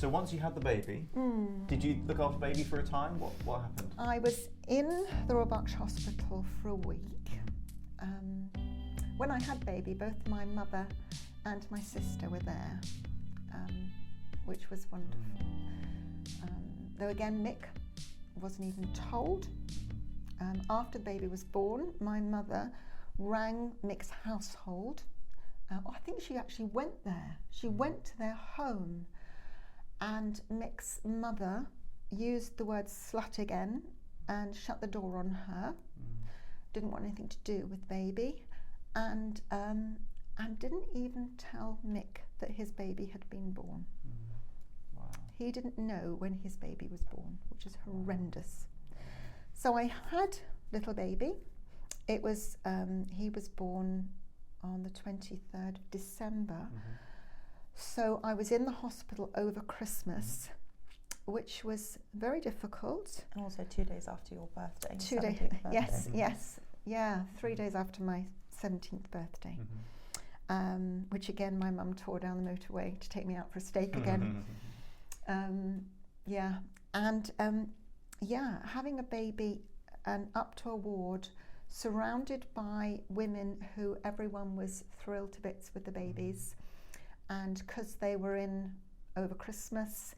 So once you had the baby, did you look after baby for a time? What happened? I was in the Royal Berkshire Hospital for a week. When I had baby, both my mother and my sister were there, which was wonderful. Though again, Mick wasn't even told. After the baby was born, my mother rang Mick's household. I think she actually went there. She went to their home, and Mick's mother used the word slut again and shut the door on her. Didn't want anything to do with baby, and didn't even tell Mick that his baby had been born. Wow. He didn't know when his baby was born, which is horrendous. So I had little baby. It was he was born on the 23rd of December. So I was in the hospital over Christmas, which was very difficult. And also 2 days after your birthday. 2 days, 17th birthday. yes. Yeah, 3 days after my 17th birthday. Which again, my mum tore down the motorway to take me out for a steak again. Having a baby and up to a ward, surrounded by women who everyone was thrilled to bits with the babies, and because they were in over Christmas,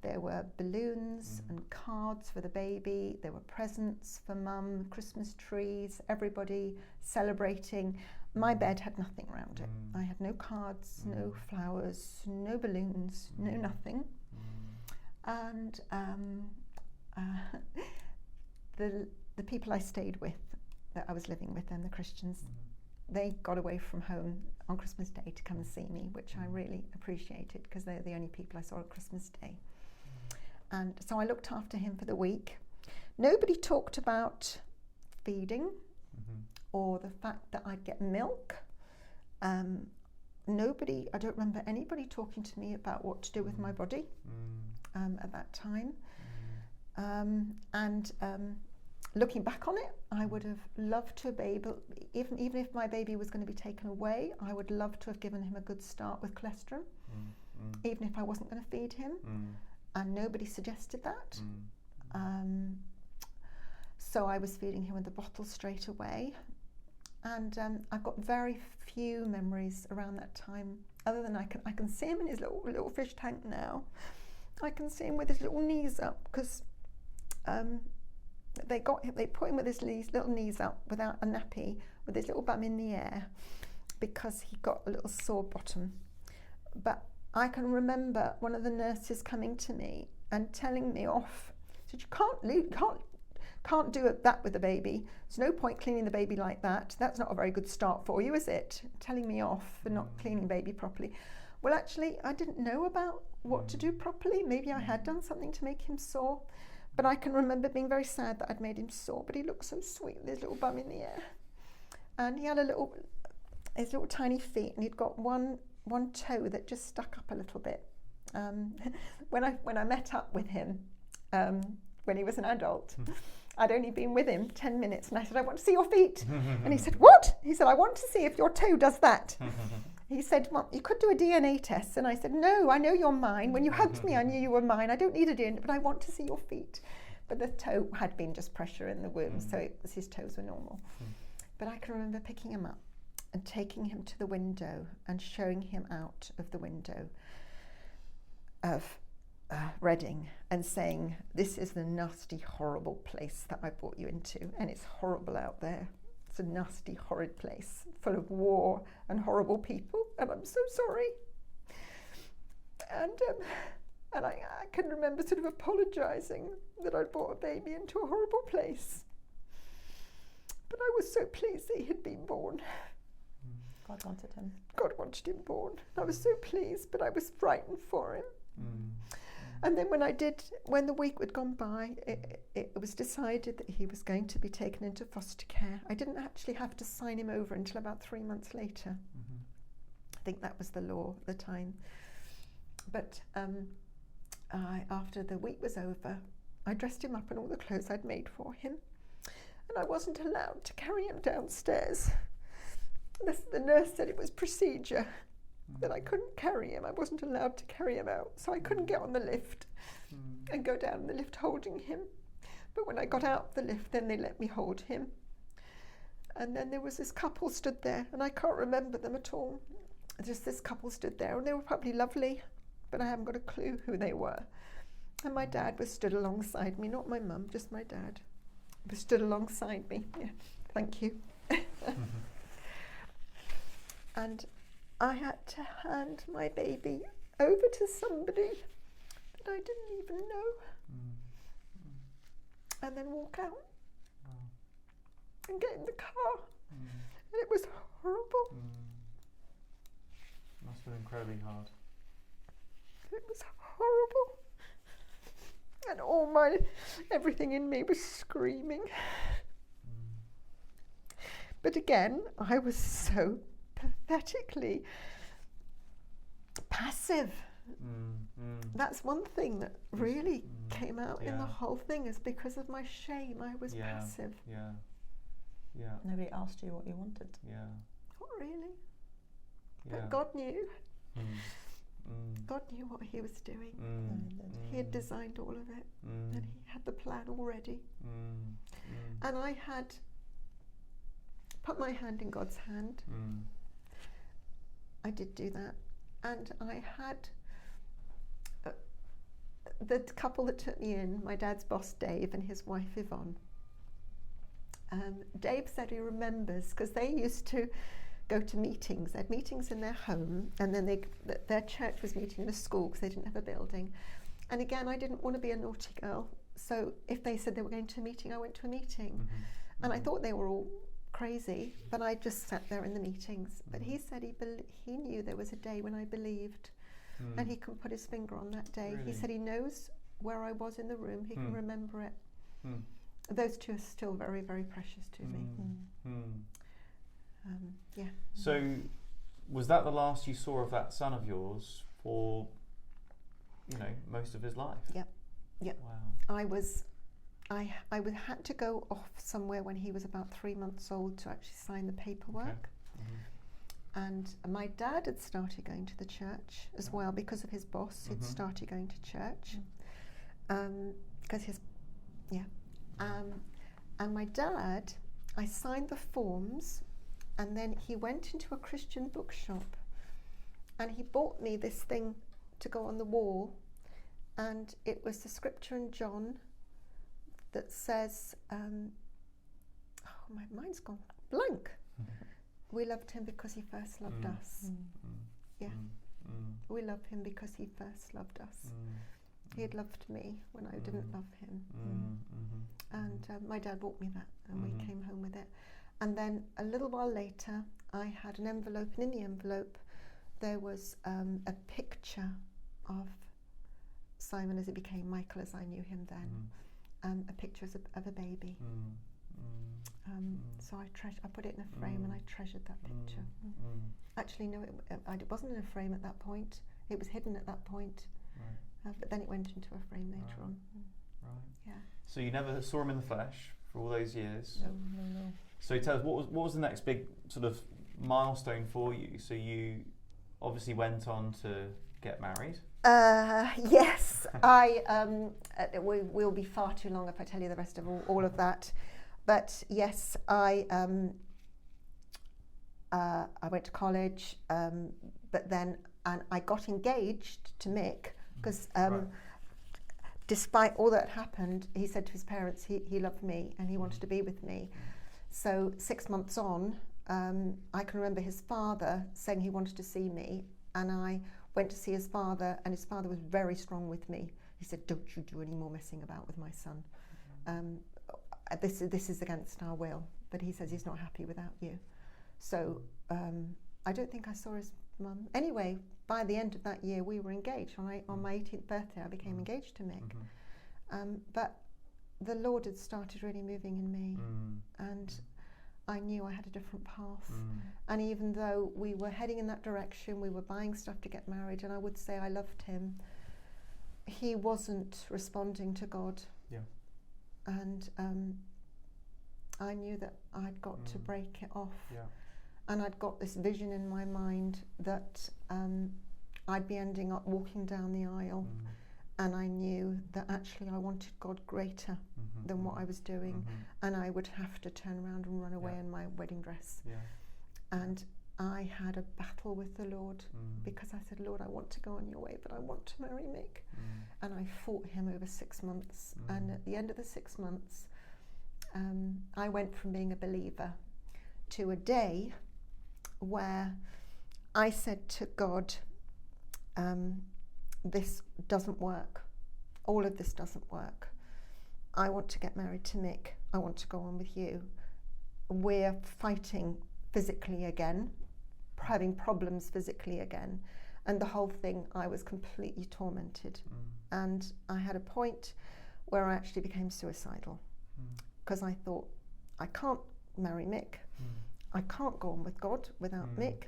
there were balloons and cards for the baby, there were presents for mum, Christmas trees, everybody celebrating. My bed had nothing around it. I had no cards, no flowers, no balloons, no nothing. And the people I stayed with, that I was living with then, the Christians, they got away from home on Christmas Day to come and see me, which I really appreciated, because they're the only people I saw on Christmas Day. And so I looked after him for the week. Nobody talked about feeding or the fact that I'd get milk. I don't remember anybody talking to me about what to do with my body at that time. Looking back on it, I would have loved to be able, even if my baby was going to be taken away, I would love to have given him a good start with cholesterol, even if I wasn't going to feed him, and nobody suggested that. So I was feeding him with the bottle straight away, and I've got very few memories around that time, other than I can see him in his little fish tank now. I can see him with his little knees up, because they put him with his little knees up without a nappy, with his little bum in the air, because he got a little sore bottom. But I can remember one of the nurses coming to me and telling me off. Said, "You can't do that with the baby. There's no point cleaning the baby like that. That's not a very good start for you, is it?" Telling me off for not cleaning baby properly. Well, actually, I didn't know about what to do properly. Maybe I had done something to make him sore. But I can remember being very sad that I'd made him sore, but he looked so sweet with his little bum in the air. And he had his little tiny feet, and he'd got one toe that just stuck up a little bit. When I met up with him, when he was an adult, I'd only been with him 10 minutes, and I said, "I want to see your feet." And he said, "What?" He said, "I want to see if your toe does that." He said, "Well, you could do a DNA test." And I said, "No, I know you're mine. When you hugged me, I knew you were mine. I don't need a DNA, but I want to see your feet." But the toe had been just pressure in the womb, so his toes were normal. But I can remember picking him up and taking him to the window and showing him out of the window of Reading and saying, "This is the nasty, horrible place that I brought you into, and it's horrible out there. It's a nasty, horrid place full of war and horrible people, and I'm so sorry." And I can remember sort of apologising that I'd brought a baby into a horrible place. But I was so pleased that he had been born. God wanted him. God wanted him born. I was so pleased, but I was frightened for him. And then when the week had gone by, it was decided that he was going to be taken into foster care. I didn't actually have to sign him over until about 3 months later. I think that was the law at the time. But after the week was over, I dressed him up in all the clothes I'd made for him, and I wasn't allowed to carry him downstairs. The nurse said it was procedure. that I couldn't carry him. I wasn't allowed to carry him out, so I couldn't get on the lift and go down the lift holding him. But when I got out the lift, then they let me hold him. And then there was this couple stood there, and I can't remember them at all. Just this couple stood there, and they were probably lovely, but I haven't got a clue who they were. And my dad was stood alongside me, not my mum, just my dad. Was stood alongside me. Yeah, thank you. And I had to hand my baby over to somebody that I didn't even know, and then walk out and get in the car. And it was horrible. Must have been incredibly hard. It was horrible. And everything in me was screaming. But again, I was so pathetically passive. That's one thing that really came out in the whole thing, is because of my shame. I was passive. Yeah. Nobody asked you what you wanted. Yeah. Not really. Yeah. But God knew. God knew what he was doing. He had designed all of it, and he had the plan already. And I had put my hand in God's hand. I did do that. And I had the couple that took me in, my dad's boss Dave and his wife Yvonne. Dave said he remembers, because they used to go to meetings. They had meetings in their home, and then their church was meeting in a school because they didn't have a building. And again, I didn't want to be a naughty girl, so if they said they were going to a meeting, I went to a meeting. And I thought they were all crazy, but I just sat there in the meetings. But he said he knew there was a day when I believed, and he can put his finger on that day. Really? He said he knows where I was in the room, he can remember it. Those two are still very, very precious to me. Yeah. So, was that the last you saw of that son of yours for, most of his life? Yep. Wow. I had to go off somewhere when he was about 3 months old to actually sign the paperwork. Okay. And my dad had started going to the church as well because of his boss. He'd started going to church because and my dad, I signed the forms, and then he went into a Christian bookshop and he bought me this thing to go on the wall, and it was the scripture in John that says, my mind's gone blank. We loved him because he first loved us. We love him because he first loved us. He had loved me when I didn't love him. And my dad bought me that, and we came home with it. And then a little while later, I had an envelope, and in the envelope there was a picture of Simon as he became Michael as I knew him then, a picture of a baby. So I put it in a frame, and I treasured that picture. Actually, no, it wasn't in a frame at that point. It was hidden at that point. But then it went into a frame later on. Right. Yeah. So you never saw him in the flesh for all those years? No. So tell us, what was the next big sort of milestone for you? So you obviously went on to get married? Yes. We'll be far too long if I tell you the rest of all of that. But yes, I went to college, but then I got engaged to Mick because despite all that happened, he said to his parents he loved me and he wanted to be with me. So 6 months on, I can remember his father saying he wanted to see me, and I went to see his father, and his father was very strong with me. He said, "Don't you do any more messing about with my son. This is against our will." But he says he's not happy without you. So I don't think I saw his mum. Anyway, by the end of that year, we were engaged. On my 18th birthday, I became engaged to Mick. But the Lord had started really moving in me, and I knew I had a different path. And even though we were heading in that direction, we were buying stuff to get married, and I would say I loved him, he wasn't responding to God. And I knew that I'd got to break it off. and I'd got this vision in my mind that I'd be ending up walking down the aisle, and I knew that actually I wanted God greater than what I was doing, and I would have to turn around and run away in my wedding dress. And I had a battle with the Lord because I said, Lord, I want to go on your way, but I want to marry Mick. And I fought him over 6 months. And at the end of the 6 months, I went from being a believer to a day where I said to God, this doesn't work. All of this doesn't work. I want to get married to Mick. I want to go on with you. We're fighting physically again, having problems physically again. And the whole thing, I was completely tormented. And I had a point where I actually became suicidal because I thought, I can't marry Mick. I can't go on with God without Mick.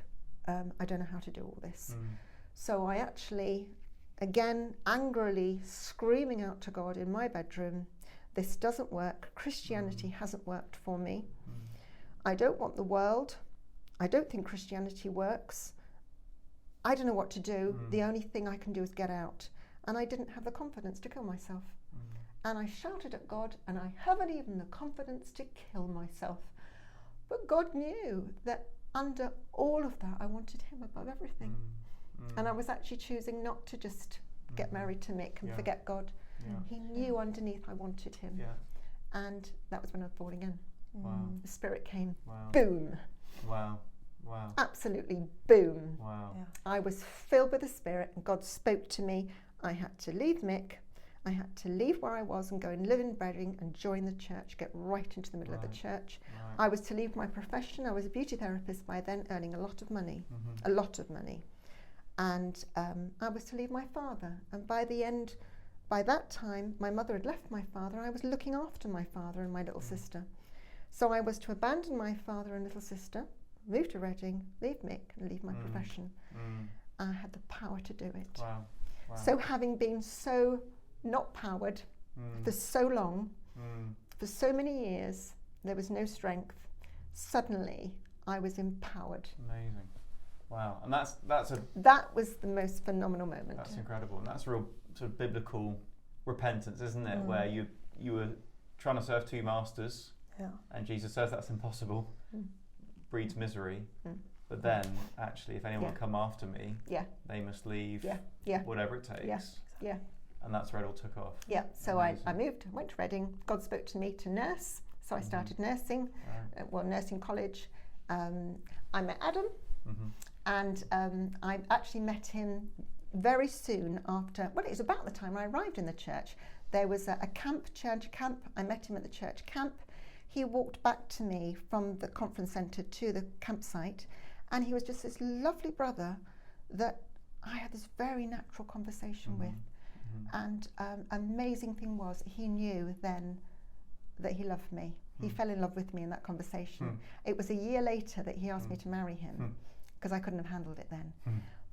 I don't know how to do all this. So I actually, again, angrily screaming out to God in my bedroom, this doesn't work. Christianity hasn't worked for me. I don't want the world. I don't think Christianity works. I don't know what to do. The only thing I can do is get out. And I didn't have the confidence to kill myself. And I shouted at God, and I haven't even the confidence to kill myself. But God knew that under all of that, I wanted him above everything. And I was actually choosing not to just get married to Mick and forget God. He knew underneath I wanted him. And that was when I was falling in. The Spirit came. Boom. Wow. Absolutely boom. Wow. I was filled with the Spirit, and God spoke to me. I had to leave Mick. I had to leave where I was and go and live in Reading and join the church, get right into the middle of the church. I was to leave my profession. I was a beauty therapist by then, earning a lot of money. And I was to leave my father. And by that time, my mother had left my father. I was looking after my father and my little sister. So I was to abandon my father and little sister, move to Reading, leave Mick, and leave my profession. I had the power to do it. Wow. So having been so not powered for so long, for so many years, there was no strength. Suddenly, I was empowered. Amazing. Wow. And that was the most phenomenal moment. That's incredible. And that's real sort of biblical repentance, isn't it? Where you were trying to serve two masters, and Jesus says that's impossible, breeds misery. But then, actually, if anyone will come after me, they must leave whatever it takes. And that's where it all took off. So I moved, went to Reading. God spoke to me to nurse. So I started nursing, nursing college. I met Adam, and I actually met him very soon after, well, it was about the time I arrived in the church. There was a church camp. I met him at the church camp. He walked back to me from the conference centre to the campsite, and he was just this lovely brother that I had this very natural conversation with. And amazing thing was, he knew then that he loved me. He fell in love with me in that conversation. It was a year later that he asked me to marry him, because I couldn't have handled it then.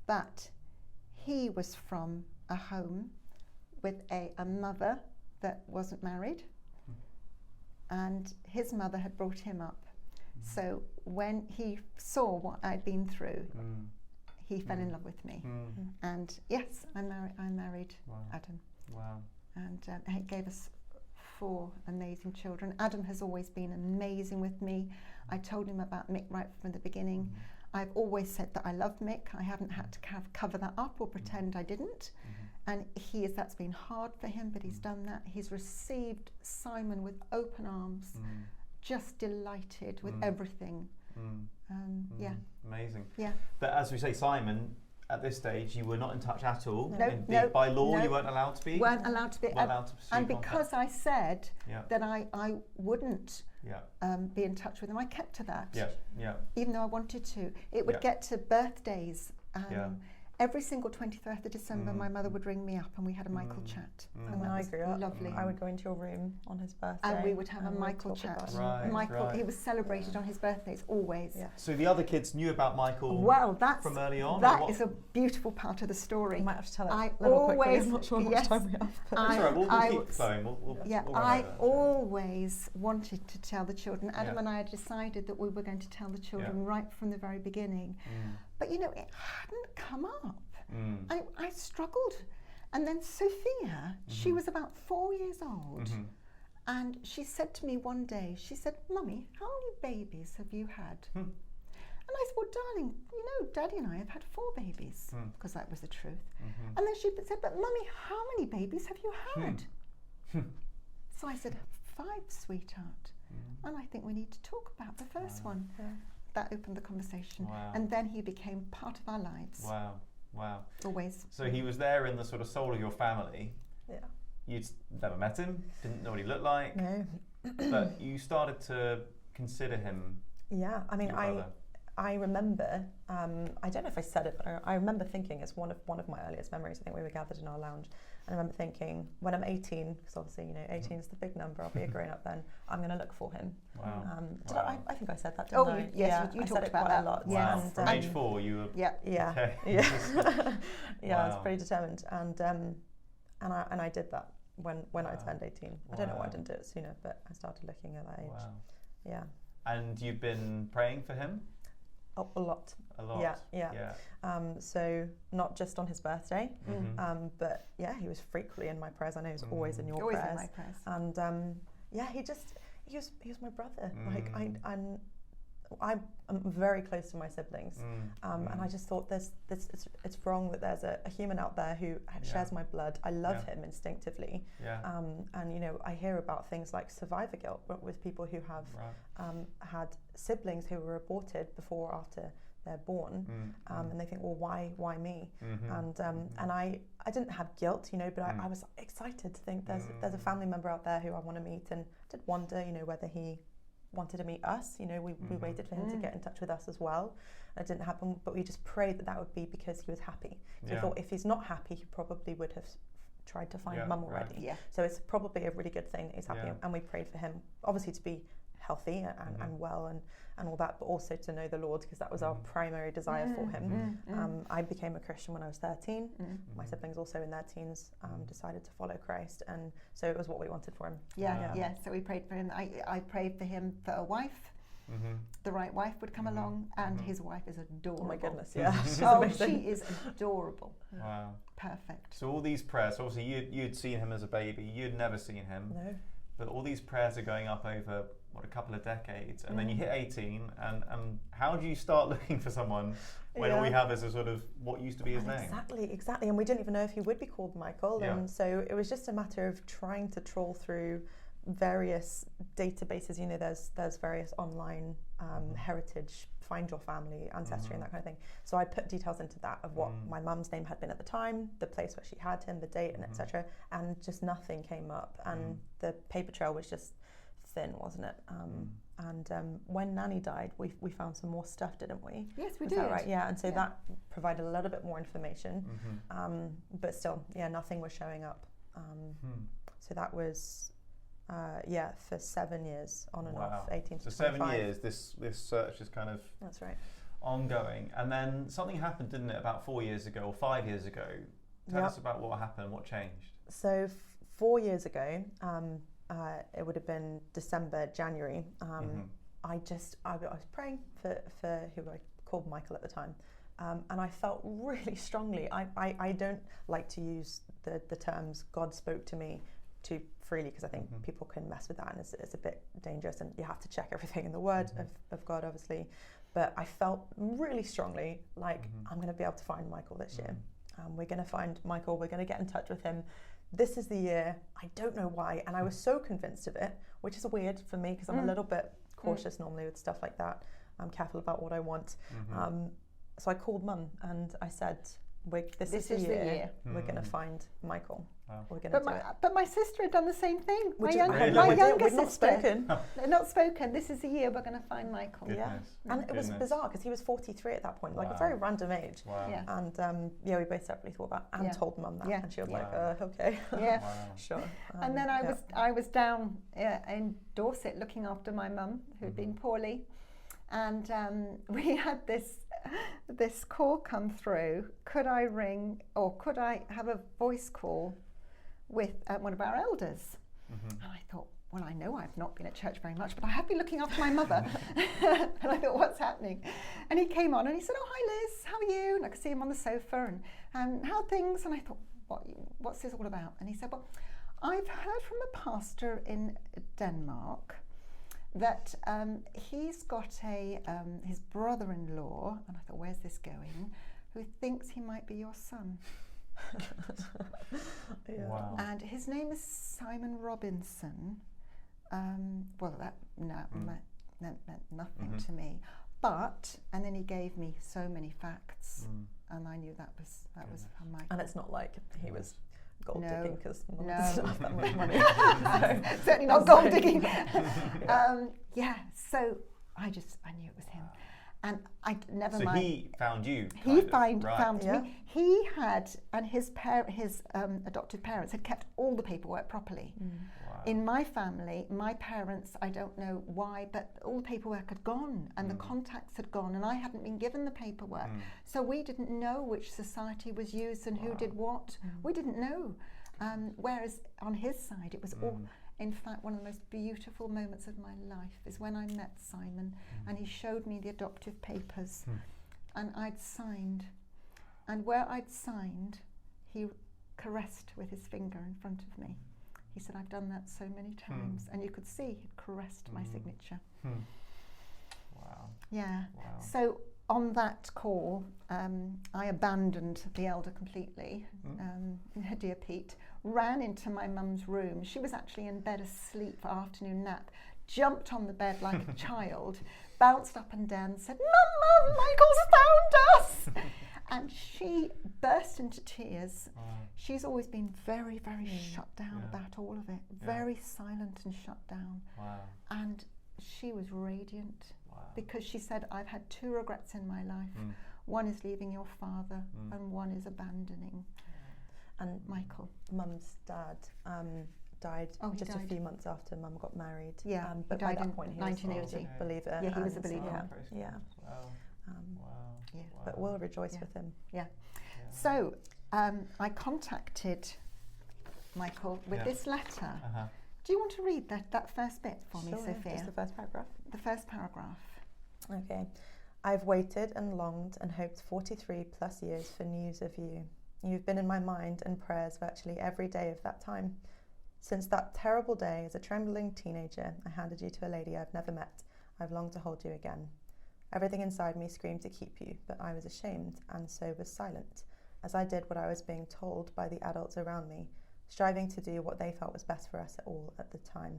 But he was from a home with a mother that wasn't married, and his mother had brought him up. So when he saw what I'd been through, he fell in love with me. And yes, I married Adam. And it gave us 4 amazing children. Adam has always been amazing with me. I told him about Mick right from the beginning. I've always said that I love Mick. I haven't had to cover that up or pretend I didn't. And that's been hard for him, but he's done that. He's received Simon with open arms, just delighted with everything. Amazing. But as we say, Simon, at this stage, you were not in touch at all. By law, you weren't allowed to be. Weren't allowed to be. And because contact. I said that I wouldn't be in touch with him, I kept to that. Even though I wanted to, it would get to birthdays. every single 23rd of December, my mother would ring me up and we had a Michael chat. And when I grew up, lovely. I would go into your room on his birthday. And we would have a Michael chat. Michael, he was celebrated on his birthdays always. Yeah. So the other kids knew about Michael from early on? That is a beautiful part of the story. You might have to tell it I a little quickly. always, I'm not sure how much time we have. But That's all right, we'll keep flowing. We'll I always wanted to tell the children. Adam Yeah. and I had decided that we were going to tell the children right from the very beginning. But, you know, it hadn't come up. I struggled. And then Sophia, she was about 4 years old. And she said to me one day, she said, "Mummy, how many babies have you had?" And I said, "Well, darling, you know, Daddy and I have had 4 babies," because that was the truth. And then she said, "But Mummy, how many babies have you had?" So I said, 5, sweetheart. And I think we need to talk about the first one. That opened the conversation. And then he became part of our lives. Wow. Always. So he was there in the sort of soul of your family. Yeah. You'd never met him, didn't know what he looked like. No. But you started to consider him. Yeah, I mean, your brother. I remember, I don't know if I said it, but I remember thinking, it's one of my earliest memories. I think we were gathered in our lounge, and I remember thinking, when I'm 18, because obviously, you know, 18 is the big number, I'll be a grown-up then, I'm going to look for him. I think I said that, didn't I? Yes, you I talked said it about quite that. a lot. Yes. Wow. From age 4, you were... Yeah. Okay. Yeah. I was Wow. pretty determined, and I did that when I turned 18. I don't know why I didn't do it sooner, but I started looking at that age. Wow. Yeah. And you've been praying for him? Oh, a lot. A lot. Yeah. So not just on his birthday, but yeah, he was frequently in my prayers. I know he was always in your always prayers. in my prayers. And he was my brother. Like I'm very close to my siblings, and I just thought it's wrong that there's a human out there who shares my blood. I love him instinctively, and you know, I hear about things like survivor guilt with people who have had siblings who were aborted before or after they're born, and they think, well, why me? And I didn't have guilt, you know, but I was excited to think there's a family member out there who I want to meet, and I did wonder, you know, whether he wanted to meet us. You know, we waited for him to get in touch with us as well. It didn't happen, but we just prayed that would be because he was happy. So we thought if he's not happy, he probably would have tried to find mum already. Yeah. So it's probably a really good thing that he's happy, and we prayed for him, obviously to be healthy and well and all that, but also to know the Lord, because that was our primary desire for him. I became a Christian when I was 13. My siblings, also in their teens, decided to follow Christ, and so it was what we wanted for him. Yeah. So we prayed for him. I prayed for him for a wife. The right wife would come along, and his wife is adorable. Oh my goodness, yeah. She is adorable. Wow. Perfect. So all these prayers, obviously you'd seen him as a baby, you'd never seen him. No. But all these prayers are going up over, a couple of decades, and then you hit 18, and how do you start looking for someone when all you have is a sort of what used to be his name? Exactly, and we didn't even know if he would be called Michael, and so it was just a matter of trying to trawl through various databases. You know, there's various online heritage, find your family, ancestry, and that kind of thing. So I put details into that of what my mum's name had been at the time, the place where she had him, the date, and etc. And just nothing came up, and the paper trail was just thin, wasn't it? And when Nanny died, we found some more stuff, didn't we? Yes, we did. Is that right? Yeah, and so that provided a little bit more information, but still, nothing was showing up. So that was, for 7 years, on and off, 18 to 25. So 7 years, this search is kind of that's right, ongoing. And then something happened, didn't it, about 4 years ago or 5 years ago? Tell us about what happened, what changed. So 4 years ago, it would have been December, January. I was praying for who I called Michael at the time, and I felt really strongly. I don't like to use the terms God spoke to me too freely, because I think people can mess with that, and it's a bit dangerous, and you have to check everything in the Word of God, obviously. But I felt really strongly like I'm going to be able to find Michael this year. We're going to find Michael. We're going to get in touch with him. This is the year. I don't know why. And I was so convinced of it, which is weird for me, because I'm a little bit cautious normally with stuff like that. I'm careful about what I want. So I called Mum and I said, this is the year. We're going to find Michael. Wow. We're going to do it. But my sister had done the same thing. My Really? younger not sister. spoken. Not spoken. This is the year we're going to find Michael. Goodness. Yeah. And it was bizarre because he was 43 at that point, like a very random age. Wow. Yeah. And we both separately thought about and told Mum that. Yeah. And she was like, okay. Yeah. Sure. And then I was down in Dorset looking after my mum, who'd been poorly. And we had this call come through. Could I ring or could I have a voice call with one of our elders? And I thought, well, I know I've not been at church very much, but I have been looking after my mother. And I thought, what's happening? And he came on and he said, oh, hi Liz, how are you? And I could see him on the sofa and how are things? And I thought, what's this all about? And he said, well, I've heard from a pastor in Denmark that he's got his brother-in-law, and I thought, where's this going, who thinks he might be your son. Wow. And his name is Simon Robinson. Well, that meant nothing to me. But, and then he gave me so many facts, and I knew that was Michael. And it's not like he was gold digging because no, doesn't have that much money. Certainly not gold digging. So I knew it was him. And I never mind. So he found you. He found Yeah. me. He had, and his adoptive parents had kept all the paperwork properly. Wow. In my family, my parents, I don't know why, but all the paperwork had gone and the contacts had gone, and I hadn't been given the paperwork. So we didn't know which society was used and who did what. We didn't know. Whereas on his side, it was all. In fact, one of the most beautiful moments of my life is when I met Simon and he showed me the adoptive papers and I'd signed. And where I'd signed, he caressed with his finger in front of me. He said, I've done that so many times. And you could see he'd caressed my signature. Wow. Yeah. Wow. So on that call, I abandoned the elder completely, dear Pete, ran into my mum's room. She was actually in bed asleep for afternoon nap, jumped on the bed like a child, bounced up and down and said, Mum, Michael's found us! And she burst into tears. Wow. She's always been very, very shut down about all of it, very silent and shut down. Wow. And she was radiant. Because she said, I've had two regrets in my life. One is leaving your father and one is abandoning Michael. Mum's dad died just a few months after Mum got married. Yeah, but he died by that in point he 1980. was a believer. Yeah, he was a believer. Yeah. Yeah. But we'll rejoice with him. Yeah. So I contacted Michael with this letter. Do you want to read that first bit for me, Sophia? Just the first paragraph. The first paragraph. Okay. I've waited and longed and hoped 43 plus years for news of you. You've been in my mind and prayers virtually every day of that time. Since that terrible day as a trembling teenager, I handed you to a lady I've never met. I've longed to hold you again. Everything inside me screamed to keep you, but I was ashamed and so was silent, as I did what I was being told by the adults around me, striving to do what they felt was best for us all at the time.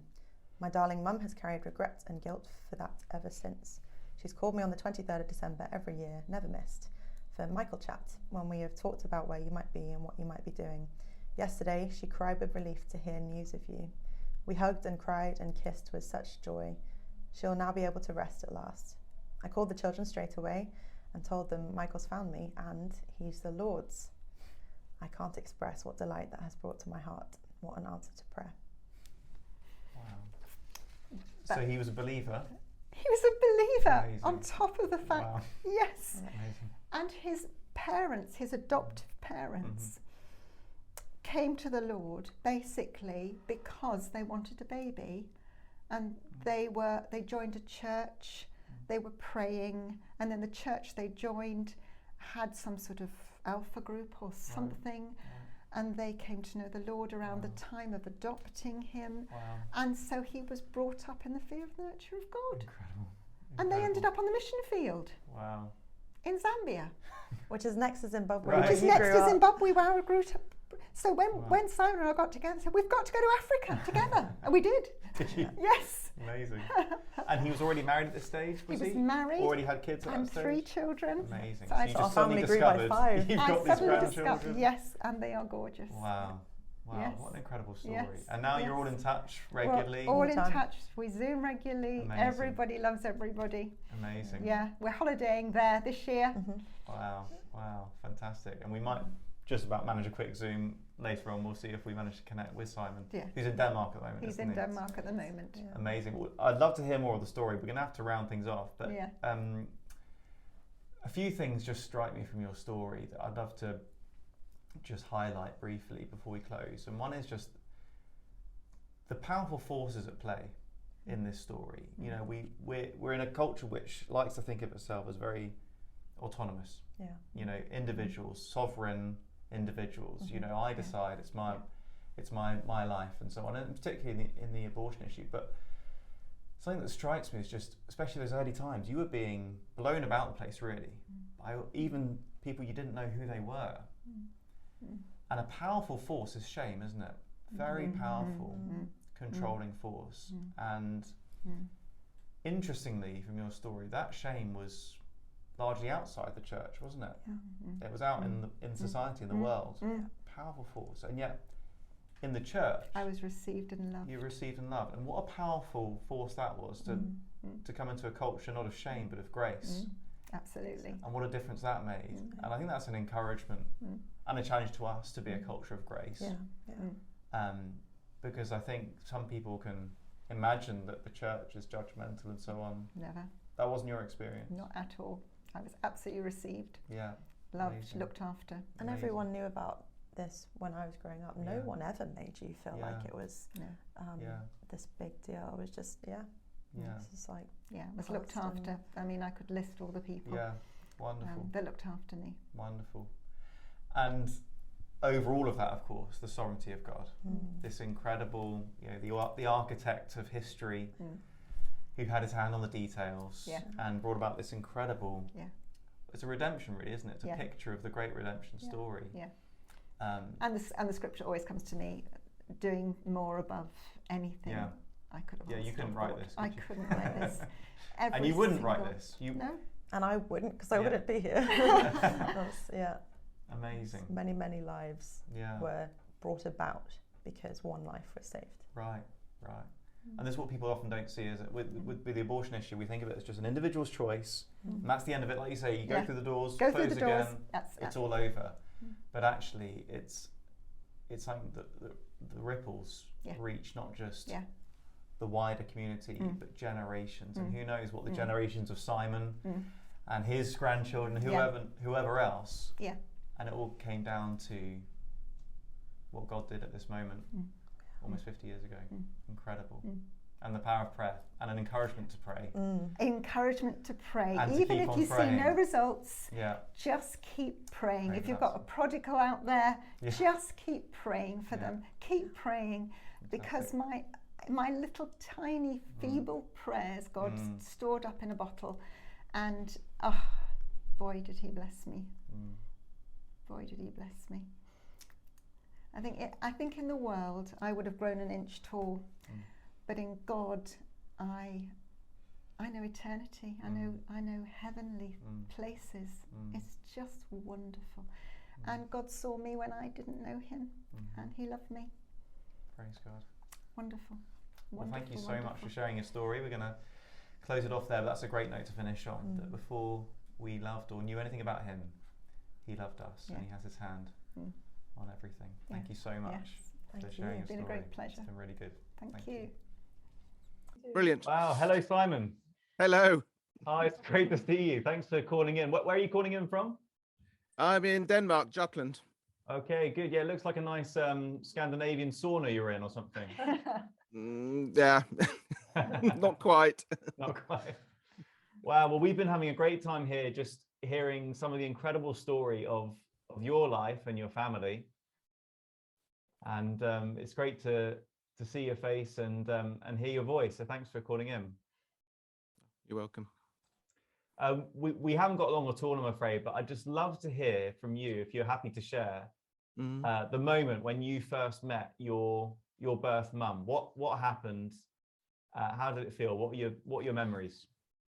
My darling mum has carried regret and guilt for that ever since. She's called me on the 23rd of December every year, never missed, for Michael chat, when we have talked about where you might be and what you might be doing. Yesterday, she cried with relief to hear news of you. We hugged and cried and kissed with such joy. She'll now be able to rest at last. I called the children straight away and told them Michael's found me and he's the Lord's. I can't express what delight that has brought to my heart. What an answer to prayer. Wow. So he was a believer? He was a believer. Amazing. On top of the fact, yes. Amazing. And his parents, his adoptive parents, came to the Lord basically because they wanted a baby, and they joined a church, they were praying, and then the church they joined had some sort of alpha group or something, and they came to know the Lord around the time of adopting him. And so he was brought up in the fear of the nurture of God. Incredible. And they ended up on the mission field. Wow. In Zambia. Which is next to Zimbabwe. Right. Which is next to Zimbabwe, where I grew up. So when Simon and I got together, I said, we've got to go to Africa together. And we did. Did you? Yes. Amazing. And he was already married at this stage, was he? He was married. Already had kids at and that stage? 3 children. Amazing. So So you our just suddenly family grew by discovered 5. you've I got these suddenly grandchildren. discovered, yes, and they are gorgeous. Wow. Wow, Yes. what an incredible story. Yes. And now you're all in touch regularly? We're all in time. touch. We Zoom regularly. Amazing. Everybody loves everybody. Amazing. Yeah, we're holidaying there this year. Wow, wow, fantastic. And we might just about manage a quick Zoom later on. We'll see if we manage to connect with Simon, Yeah. who's in Denmark at the moment. He's isn't in he? Denmark at the moment. Yeah. Amazing. Well, I'd love to hear more of the story. We're going to have to round things off, but Yeah. a few things just strike me from your story that I'd love to just highlight briefly before we close. And one is just the powerful forces at play in this story. You know, we're in a culture which likes to think of itself as very autonomous. Yeah. You know, individuals, sovereign individuals. You know, I decide it's my life and so on, and particularly in the abortion issue. But something that strikes me is just, especially those early times, you were being blown about the place really by even people you didn't know who they were. And a powerful force is shame, isn't it? Very powerful, controlling force. And interestingly, from your story, that shame was largely outside the church, wasn't it? Yeah. It was out in society, in the world. Powerful force. And yet, in the church, I was received and loved. you were received and loved. And what a powerful force that was to come into a culture not of shame but of grace. Absolutely. And what a difference that made. And I think that's an encouragement and a challenge to us to be a culture of grace. Yeah. Because I think some people can imagine that the church is judgmental and so on. Never. That wasn't your experience. Not at all. I was absolutely received, Yeah. loved, Amazing. looked after. And Amazing. everyone knew about this when I was growing up. No Yeah. one ever made you feel like it was this big deal. It was just, Yeah. It's just like, Yeah, I was looked after. I mean, I could list all the people Yeah. Wonderful. that looked after me. Wonderful. And over all of that, of course, the sovereignty of God. This incredible, you know, the architect of history who had his hand on the details and brought about this incredible, it's a redemption really, isn't it? It's a picture of the great redemption story. Yeah. And the scripture always comes to me, doing more above anything I could have asked you couldn't write this. I couldn't write this. And you wouldn't write this. No. and I wouldn't, because I wouldn't be here. Amazing. Many, many lives were brought about because one life was saved. Right. And this is what people often don't see, is it? With the abortion issue, we think of it as just an individual's choice, and that's the end of it. Like you say, you go through the doors, go close through the doors. again, That's it's all over. But actually, it's something that the ripples reach not just the wider community, but generations. And who knows what the generations of Simon and his grandchildren, whoever else. Yeah. And it all came down to what God did at this moment. Almost 50 years ago. Incredible. And the power of prayer and an encouragement to pray. Encouragement to pray. And even to keep if you praying. see no results, Yeah. just keep praying. Praying If you've got a prodigal out there, Yeah. just keep praying for them. Keep praying, because my little tiny feeble prayers God stored up in a bottle, and boy did he bless me. Boy did he bless me. I think in the world I would have grown an inch tall, but in God I know eternity. I know heavenly places. It's just wonderful. And God saw me when I didn't know Him, and He loved me. Praise God. Wonderful. Well, thank you so much for sharing your story. We're going to close it off there, but that's a great note to finish on. That before we loved or knew anything about Him, He loved us, and He has His hand on everything. Thank you so much for sharing your story. It's been a great pleasure. It's been really good. Thank you. Brilliant. Wow. Hello, Simon. Hello. Hi, it's great to see you. Thanks for calling in. Where are you calling in from? I'm in Denmark, Jutland. Okay, good. Yeah, it looks like a nice Scandinavian sauna you're in or something. Yeah, not quite. Not quite. Wow. Well, we've been having a great time here, just hearing some of the incredible story of your life and your family. And it's great to see your face and hear your voice. So thanks for calling in. You're welcome. We haven't got long at all, I'm afraid, but I'd just love to hear from you, if you're happy to share, the moment when you first met your birth mum. What happened? How did it feel? What were your memories?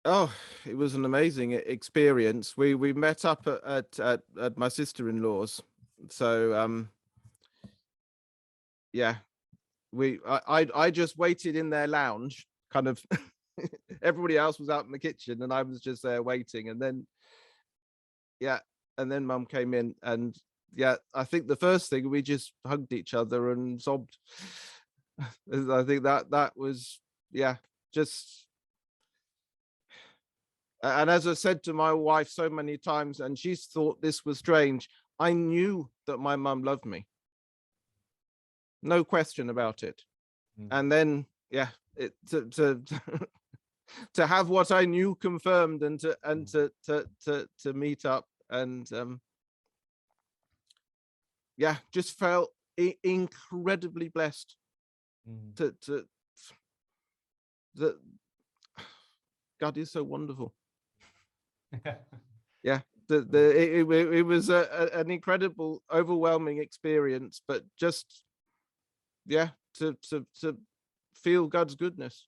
Oh, it was an amazing experience. We met up at my sister-in-law's. So yeah, I just waited in their lounge, kind of. Everybody else was out in the kitchen, and I was just there waiting. And then Mum came in, and I think the first thing, we just hugged each other and sobbed. I think that was just. And as I said to my wife so many times, and she's thought this was strange, I knew that my mum loved me. No question about it. And then, to have what I knew confirmed, and to meet up, and just felt incredibly blessed. That God is so wonderful. It was an incredible, overwhelming experience, but just to feel God's goodness.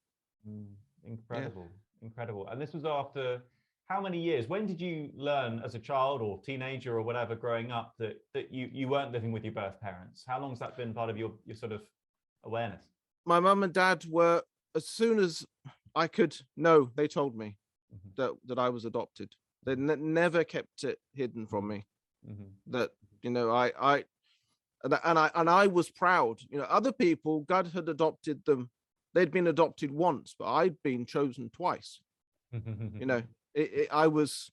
Incredible. And this was after how many years? When did you learn, as a child or teenager or whatever, growing up, that you weren't living with your birth parents? How long has that been part of your sort of awareness? My mum and dad were, as soon as I could know, they told me that I was adopted. They never kept it hidden from me. That, I was proud. Other people, God had adopted them. They'd been adopted once, but I'd been chosen twice. I was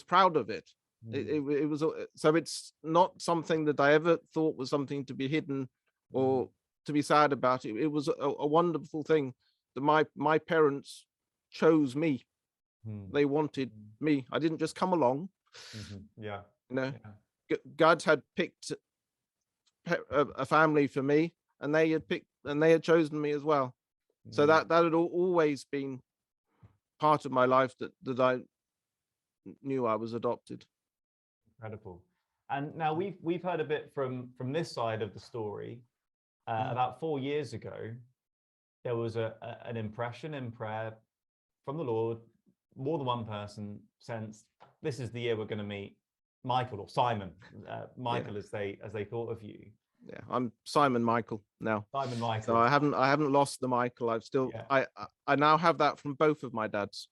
proud of it. It was, so it's not something that I ever thought was something to be hidden or to be sad about. It was a wonderful thing that my parents chose me. They wanted me. I didn't just come along. God had picked a family for me, and they had chosen me as well. So that had always been part of my life, that I knew I was adopted. Incredible. And now we've heard a bit from this side of the story. About 4 years ago, there was an impression in prayer from the Lord. More than one person sensed, this is the year we're going to meet Michael, or Simon. Michael, as they thought of you. Yeah, I'm Simon Michael now. Simon Michael. So I haven't lost the Michael. I've still I now have that from both of my dads.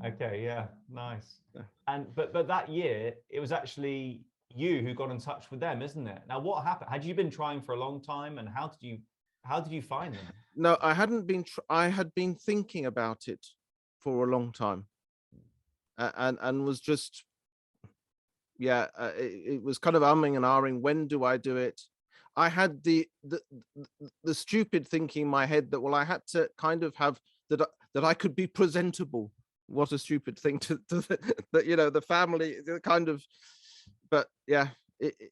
Okay, yeah, nice. And but that year, it was actually you who got in touch with them, isn't it? Now, what happened? Had you been trying for a long time, and how did you find them? No, I hadn't been. I had been thinking about it for a long time, and was just, it was kind of umming and ahhing. When do I do it? I had the stupid thinking in my head that, well, I had to kind of have that I could be presentable. What a stupid thing to that, the family kind of, but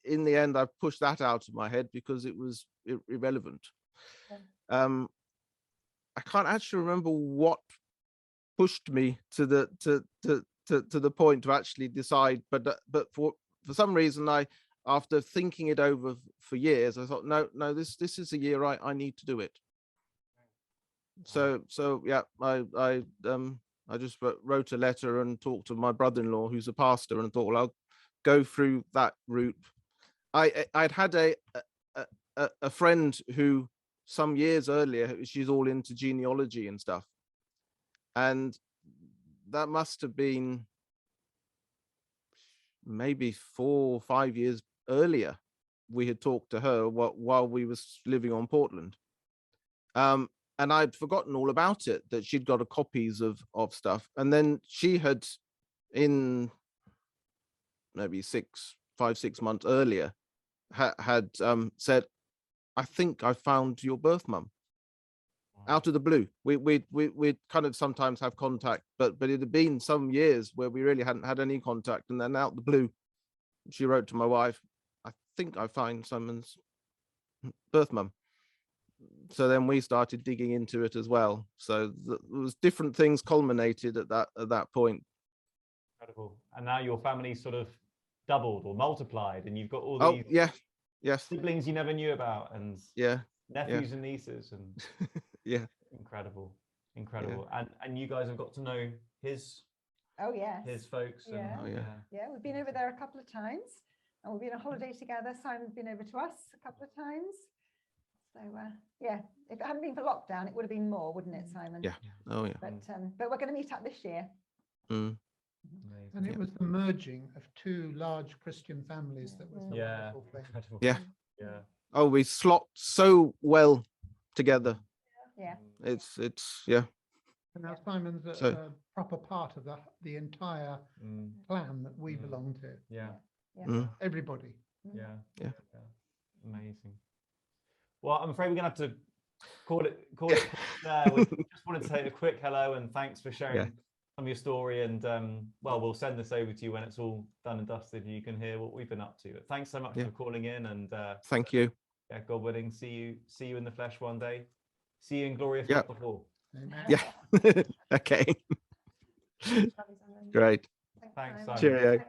in the end I pushed that out of my head because it was irrelevant. I can't actually remember what pushed me to the point to actually decide, but for some reason, after thinking it over for years, I thought, no, this is a year I need to do it. So I just wrote a letter and talked to my brother-in-law, who's a pastor, and thought, well, I'll go through that route. I'd had a friend who, some years earlier, she's all into genealogy and stuff, and that must have been maybe 4 or 5 years earlier. We had talked to her while we was living on Portland, and I'd forgotten all about it, that she'd got copies of stuff. And then she had, in maybe 5-6 months earlier, had said, I think I found your birth mum. Out of the blue. We kind of sometimes have contact, but it had been some years where we really hadn't had any contact. And then out of the blue, she wrote to my wife, I think I find Simon's birth mum. So then we started digging into it as well. So there was different things culminated at that point. Incredible. And now your family sort of doubled or multiplied, and you've got all these Yes. siblings you never knew about, and nephews and nieces, and incredible. And you guys have got to know his his folks. We've been over there a couple of times, and we've been on holiday together. Simon's been over to us a couple of times. So if it hadn't been for lockdown, it would have been more, wouldn't it, Simon? But we're going to meet up this year. And it was the merging of two large Christian families that was the wonderful thing. Oh, we slot so well together. It's And now Simon's a proper part of the entire clan that we belong to. Everybody. Amazing. Well, I'm afraid we're gonna have to call it there. We just wanted to say a quick hello and thanks for sharing some of your story, and we'll send this over to you when it's all done and dusted and you can hear what we've been up to. But thanks so much for calling in, and thank you. God willing, see you in the flesh one day. See you in glory if not before. Okay. Great. Thanks, Simon. Cheerio.